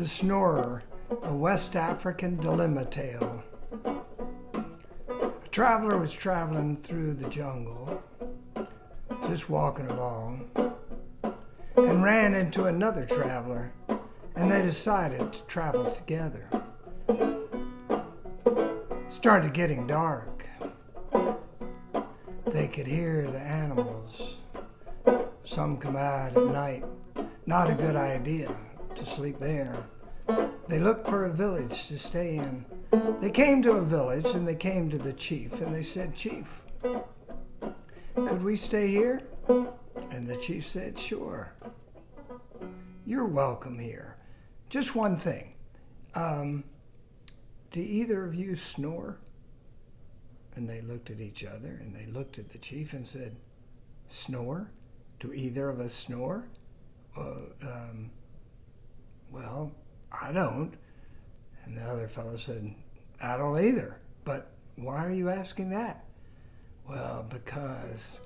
The Snorer, a West African dilemma tale. A traveler was traveling through the jungle, just walking along, and ran into another traveler, and they decided to travel together. It started getting dark. They could hear the animals. Some come out at night. Not a good idea to sleep there. They looked for a village to stay in. They came to a village and they came to the chief and they said, "Chief, could we stay here?" And the chief said, "Sure. You're welcome here. Just one thing. Do either of you snore?" And they looked at each other and they looked at the chief and said, "Snore? Do either of us snore?" Well, I don't. And the other fellow said, "I don't either. But why are you asking that?" "Well, because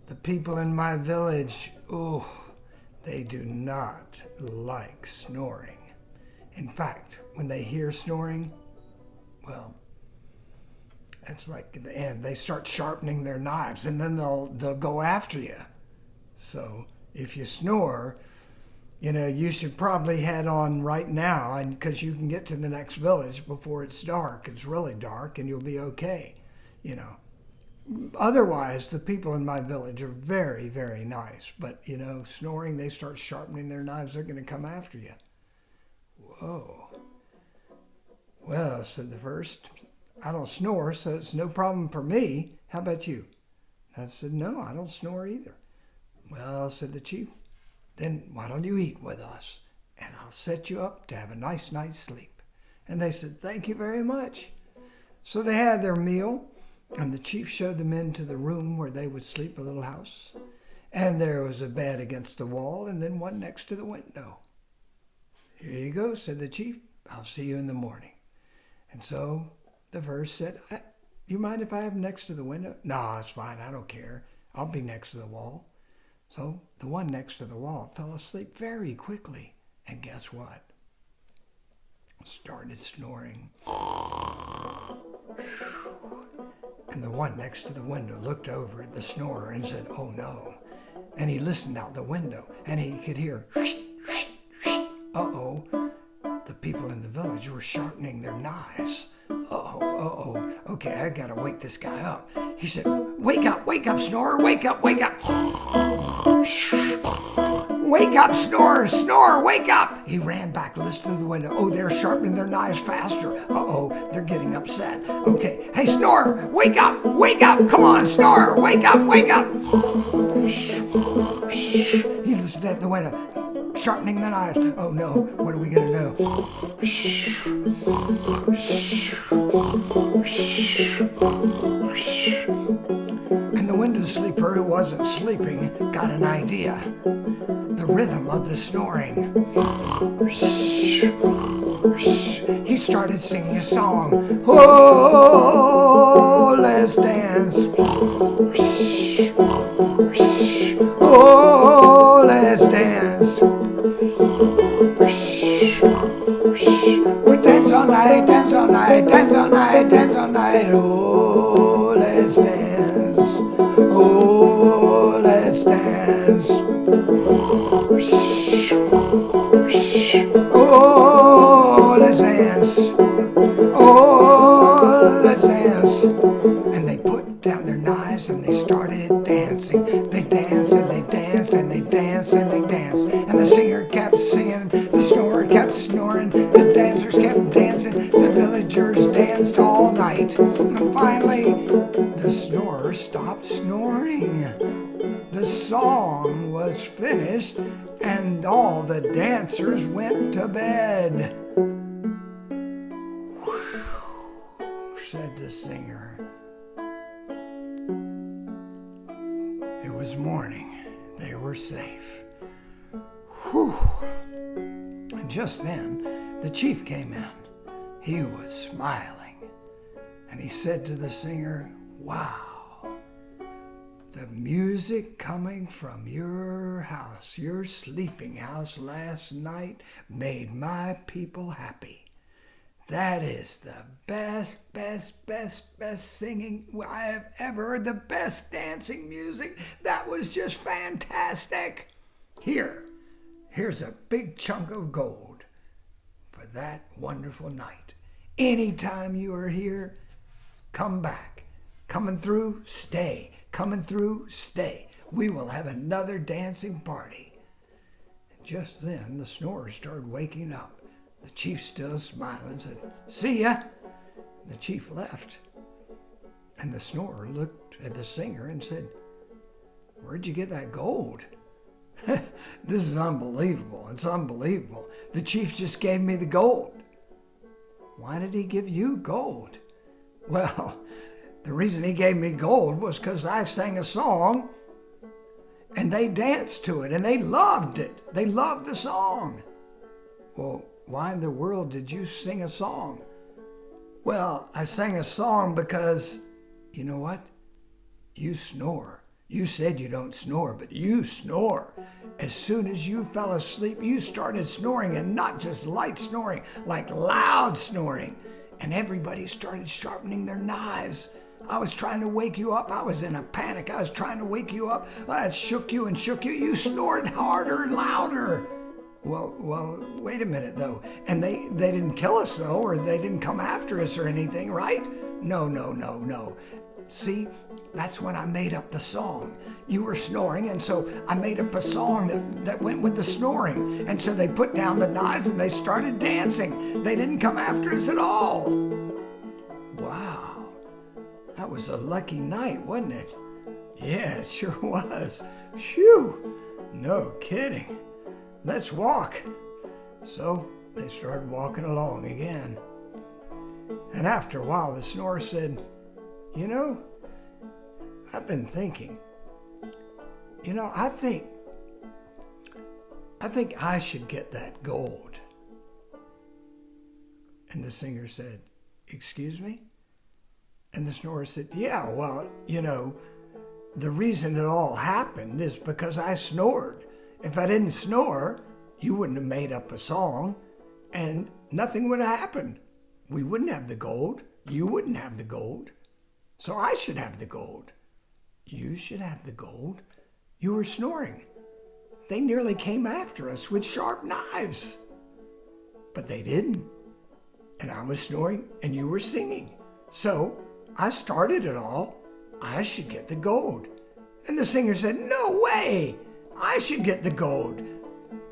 the people in my village, they do not like snoring. In fact, when they hear snoring, well, it's like at the end, they start sharpening their knives and then they'll go after you. So if you snore, you should probably head on right now, and because you can get to the next village before it's dark. It's really dark and you'll be okay, Otherwise, the people in my village are very, very nice. But, snoring, they start sharpening their knives, they're going to come after you." "Whoa. Well," said the first, "I don't snore, so it's no problem for me. How about you?" I said, "No, I don't snore either." "Well," said the chief, "then why don't you eat with us, and I'll set you up to have a nice night's sleep." And they said, "Thank you very much." So they had their meal, and the chief showed them into the room where they would sleep, a little house. And there was a bed against the wall, and then one next to the window. "Here you go," said the chief. "I'll see you in the morning." And so the first said, "You mind if I have next to the window?" "No, it's fine. I don't care. I'll be next to the wall." So the one next to the wall fell asleep very quickly. And guess what? Started snoring. And the one next to the window looked over at the snorer and said, "Oh no." And he listened out the window and he could hear, uh-oh. The people in the village were sharpening their knives. Uh-oh. Okay, I gotta wake this guy up. He said, wake up, Snorer, wake up. Wake up, Snorer, wake up." He ran back, listened to the window. Oh, they're sharpening their knives faster. Uh-oh, they're getting upset. Okay, "Hey, Snorer, wake up. Come on, Snorer, wake up. He listened at the window, sharpening the knives. Oh no, what are we gonna do? And the window sleeper, who wasn't sleeping, got an idea. The rhythm of the snoring. He started singing a song. "Oh, let's dance. Oh, let's dance. We dance all night, dance all night, dance all night, dance all night. Oh, let's dance. Oh, let's dance. Oh, let's dance. Oh, let's dance." And they put down their knives and they started dancing. They danced and they danced and they danced and they danced. And the singer kept singing, the snorer kept snoring, the dancers kept dancing, the villagers danced all night. And finally, the snorer stopped snoring. The song was finished and all the dancers went to bed. Said the singer. It was morning. They were safe. Whew. And just then, the chief came in. He was smiling. And he said to the singer, "Wow, The music coming from your house, your sleeping house last night, made my people happy. That is the best singing I have ever heard. The best dancing music. That was just fantastic. Here's a big chunk of gold for that wonderful night. Anytime you are here, come back. Coming through, stay. Coming through, stay. We will have another dancing party. And just then, the Snorer started waking up. The chief still smiling said, "See ya." The chief left. And the Snorer looked at the singer and said, "Where'd you get that gold?" "This is unbelievable. It's unbelievable. The chief just gave me the gold." "Why did he give you gold?" "Well, the reason he gave me gold was because I sang a song and they danced to it and they loved it. They loved the song." "Well, why in the world did you sing a song?" "Well, I sang a song because, you know what? You snore. You said you don't snore, but you snore. As soon as you fell asleep, you started snoring, and not just light snoring, like loud snoring. And everybody started sharpening their knives. I was trying to wake you up. I was in a panic. I was trying to wake you up. I shook you and shook you. You snored harder and louder." Well, wait a minute, though. And they didn't kill us, though, or they didn't come after us or anything, right? No. See, that's when I made up the song. You were snoring, and so I made up a song that went with the snoring. And so they put down the knives and they started dancing. They didn't come after us at all. Wow, that was a lucky night, wasn't it? Yeah, it sure was. Phew, no kidding. Let's walk. So they started walking along again. And after a while, the Snorer said, "You know, I've been thinking. You know, I think I should get that gold." And the singer said, "Excuse me?" And the Snorer said, "Yeah, well, you know, the reason it all happened is because I snored. If I didn't snore, you wouldn't have made up a song, and nothing would have happened. We wouldn't have the gold. You wouldn't have the gold. So I should have the gold." "You should have the gold? You were snoring. They nearly came after us with sharp knives." "But they didn't. And I was snoring and you were singing. So I started it all. I should get the gold." And the singer said, "No way! I should get the gold.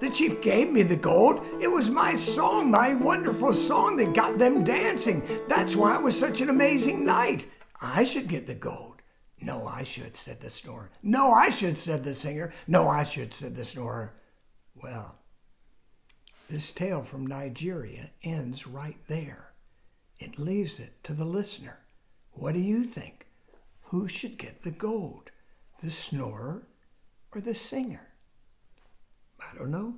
The chief gave me the gold. It was my song, my wonderful song that got them dancing. That's why it was such an amazing night. I should get the gold." "No, I should," said the Snorer. "No, I should," said the singer. "No, I should," said the Snorer. Well, this tale from Nigeria ends right there. It leaves it to the listener. What do you think? Who should get the gold? The Snorer or the singer? I don't know.